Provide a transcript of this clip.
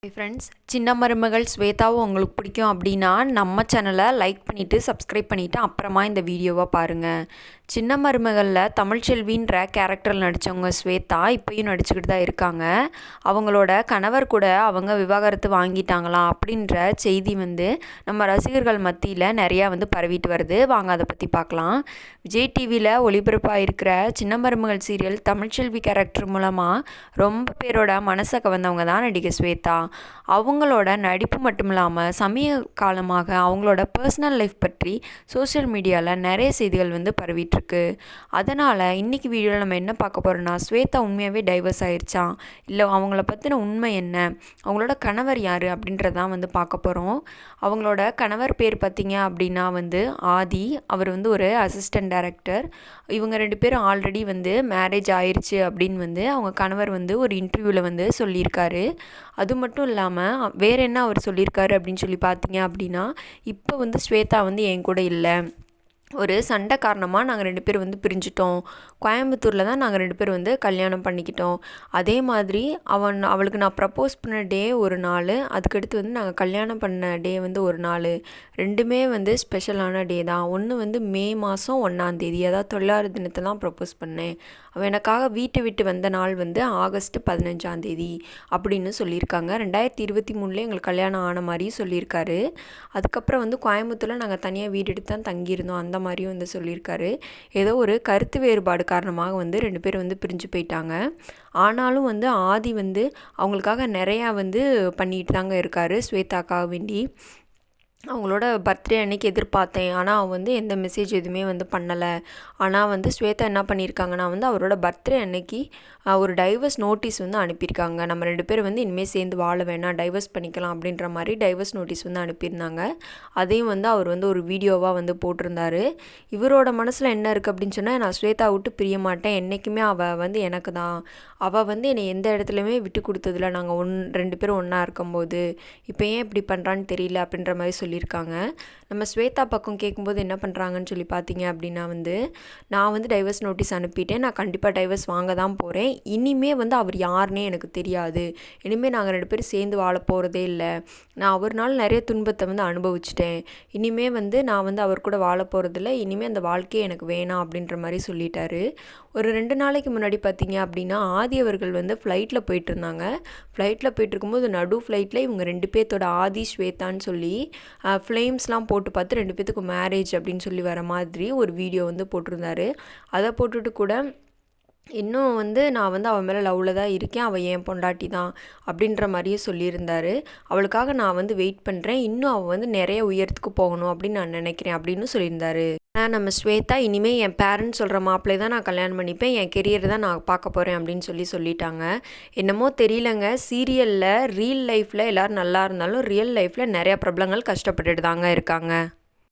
Friends, சின்ன மருமகள் ஸ்வேதாவும் உங்களுக்கு பிடிக்கும் அப்படின்னா நம்ம சேனலை லைக் பண்ணிவிட்டு சப்ஸ்கிரைப் பண்ணிவிட்டு அப்புறமா இந்த வீடியோவை பாருங்கள். சின்ன மருமகளில் தமிழ்ச்செல்வின்ற கேரக்டரில் நடித்தவங்க ஸ்வேதா இப்போயும் நடிச்சுக்கிட்டு தான் இருக்காங்க. அவங்களோட கணவர் கூட அவங்க விவாகரத்து வாங்கிட்டாங்களாம் அப்படின்ற செய்தி நம்ம ரசிகர்கள் மத்தியில் நிறையா பரவிட்டு வருது. வாங்க அதை பற்றி பார்க்கலாம். விஜய் டிவியில் ஒளிபரப்பாக இருக்கிற சின்ன மருமகள் சீரியல் தமிழ்ச்செல்வி கேரக்டர் மூலமாக ரொம்ப பேரோட மனசை கவர்ந்தவங்க தான் நடிகை ஸ்வேதா. அவங்களோட நடிப்பு மட்டும் இல்லாமல் சமீப காலமாக அவங்களோட பர்சனல் லைஃப் பற்றி சோஷியல் மீடியாவில் நிறைய செய்திகள் பரவிட்டுருக்கு. அதனால் இன்றைக்கி வீடியோவில் நம்ம என்ன பார்க்க போகிறோன்னா, ஸ்வேதா உண்மையாகவே டைவர்ஸ் ஆயிடுச்சான், இல்லை அவங்கள பற்றின உண்மை என்ன, அவங்களோட கணவர் யார் அப்படின்றதான் பார்க்க போகிறோம். அவங்களோட கணவர் பேர் பார்த்திங்க அப்படின்னா ஆதி. அவர் ஒரு அசிஸ்டன்ட் டைரக்டர். இவங்க ரெண்டு பேரும் ஆல்ரெடி மேரேஜ் ஆயிடுச்சு அப்படின்னு அவங்க கணவர் ஒரு இன்டர்வியூவில் சொல்லியிருக்காரு. அது மட்டும் இல்லாமல் வேறு என்ன அவர் சொல்லியிருக்காரு அப்படின்னு சொல்லி பார்த்தீங்க அப்படின்னா, இப்போ ஸ்வேதா என் கூட இல்லை, ஒரு சண்டை காரணமாக நாங்கள் ரெண்டு பேர் பிரிஞ்சிட்டோம். கோயம்புத்தூரில் தான் நாங்கள் ரெண்டு பேர் கல்யாணம் பண்ணிக்கிட்டோம். அதே மாதிரி அவளுக்கு நான் ப்ரப்போஸ் பண்ண டே ஒரு நாள், அதுக்கடுத்து நாங்கள் கல்யாணம் பண்ண டே ஒரு நாள். ரெண்டுமே ஸ்பெஷலான டே தான். ஒன்று மே மாதம் 1ஆம் தேதி, அதாவது தொழிலாளர் தினத்தை தான் ப்ரப்போஸ் பண்ணேன். அவள் எனக்காக வீட்டை விட்டு வந்த நாள் ஆகஸ்ட் 15ஆம் தேதி அப்படின்னு சொல்லியிருக்காங்க. 2023 எங்களுக்கு கல்யாணம் ஆன மாதிரி சொல்லியிருக்காரு. அதுக்கப்புறம் கோயம்புத்தூரில் நாங்கள் தனியாக வீடு எடுத்து தான் தங்கியிருந்தோம். அந்த மாதிரியும் சொல்லியிருக்காரு. ஏதோ ஒரு கருத்து வேறுபாடு காரணமாக ரெண்டு பேர் பிரிஞ்சு போயிட்டாங்க. ஆனாலும் ஆதி அவங்களுக்காக நிறையா பண்ணிட்டு தாங்க இருக்காரு ஸ்வேதாக்காக வேண்டி. அவங்களோட பர்த்டே அன்றைக்கி எதிர்பார்த்தேன், ஆனால் அவன் எந்த மெசேஜ் எதுவுமே பண்ணலை. ஆனால் ஸ்வேதா என்ன பண்ணியிருக்காங்கன்னா அவரோட பர்த்டே அன்னைக்கு ஒரு டைவர்ஸ் நோட்டீஸ் அனுப்பியிருக்காங்க. நம்ம ரெண்டு பேர் இனிமேல் சேர்ந்து வாழ வேணாம், டைவர்ஸ் பண்ணிக்கலாம் அப்படின்ற மாதிரி டைவர்ஸ் நோட்டீஸ் அனுப்பியிருந்தாங்க. அதையும் அவர் ஒரு வீடியோவாக போட்டிருந்தார். இவரோட மனசில் என்ன இருக்குது அப்படின்னு சொன்னால், நான் ஸ்வேதா விட்டு பிரிய மாட்டேன், என்றைக்குமே அவள் எனக்கு தான், அவள் என்னை எந்த இடத்துலையுமே விட்டு கொடுத்ததில்ல, நாங்கள் ரெண்டு பேரும் ஒன்றா இருக்கும்போது, இப்போ ஏன் இப்படி பண்ணுறான்னு தெரியல அப்படின்ற மாதிரி சொல்லியிருக்காங்க. நம்ம ஸ்வேதா பக்கம் கேட்கும்போது என்ன பண்ணுறாங்கன்னு சொல்லி பார்த்தீங்க அப்படின்னா நான் டைவர்ஸ் நோட்டீஸ் அனுப்பிட்டேன், நான் கண்டிப்பாக டைவர்ஸ் வாங்க தான் போகிறேன், இனிமே அவர் யாருன்னே எனக்கு தெரியாது, இனிமேல் நாங்கள் ரெண்டு பேரும் சேர்ந்து வாழ போகிறதே இல்லை, நான் அவர்னால நிறைய துன்பத்தை அனுபவிச்சிட்டேன், இனிமே நான் அவர் கூட வாழ போகிறதில்ல, இனிமேல் அந்த வாழ்க்கையே எனக்கு வேணாம் அப்படின்ற மாதிரி சொல்லிட்டாரு. ஒரு 2 நாளைக்கு முன்னாடி பார்த்தீங்க அப்படின்னா ஆதி அவர்கள் ஃப்ளைட்டில் போயிட்டு இருந்தாங்க. ஃப்ளைட்டில் போயிட்டு இருக்கும்போது நடு ஃப்ளைட்டில் இவங்க ரெண்டு பேர்த்தோட ஆதி ஸ்வேதான்னு சொல்லி ஃப்ளேம்ஸ்லாம் போட்டு பார்த்து ரெண்டு பேத்துக்கு மேரேஜ் அப்படின்னு சொல்லி வர மாதிரி ஒரு வீடியோ போட்டிருந்தாரு. அதை போட்டுட்டு கூட இன்னும் நான் அவன் மேலே லவ்வில் தான் இருக்கேன், அவள் என் பொண்டாட்டி தான் அப்படின்ற மாதிரியே சொல்லியிருந்தார். அவளுக்காக நான் வெயிட் பண்ணுறேன், இன்னும் அவள் நிறைய உயரத்துக்கு போகணும் அப்படின்னு நான் நினைக்கிறேன் அப்படின்னு சொல்லியிருந்தாரு. ஆனால் நம்ம ஸ்வேதா இனிமேல் என் பேரண்ட்ஸ் சொல்கிற மாப்பிள்ளை தான் நான் கல்யாணம் பண்ணிப்பேன், என் கெரியர் தான் நான் பார்க்க போகிறேன் அப்படின்னு சொல்லிட்டாங்க. என்னமோ தெரியலங்க, சீரியலில் ரியல் லைஃப்பில் எல்லோரும் நல்லா இருந்தாலும் ரியல் லைஃப்பில் நிறையா பிரபலங்கள் கஷ்டப்பட்டுட்டு தாங்க இருக்காங்க.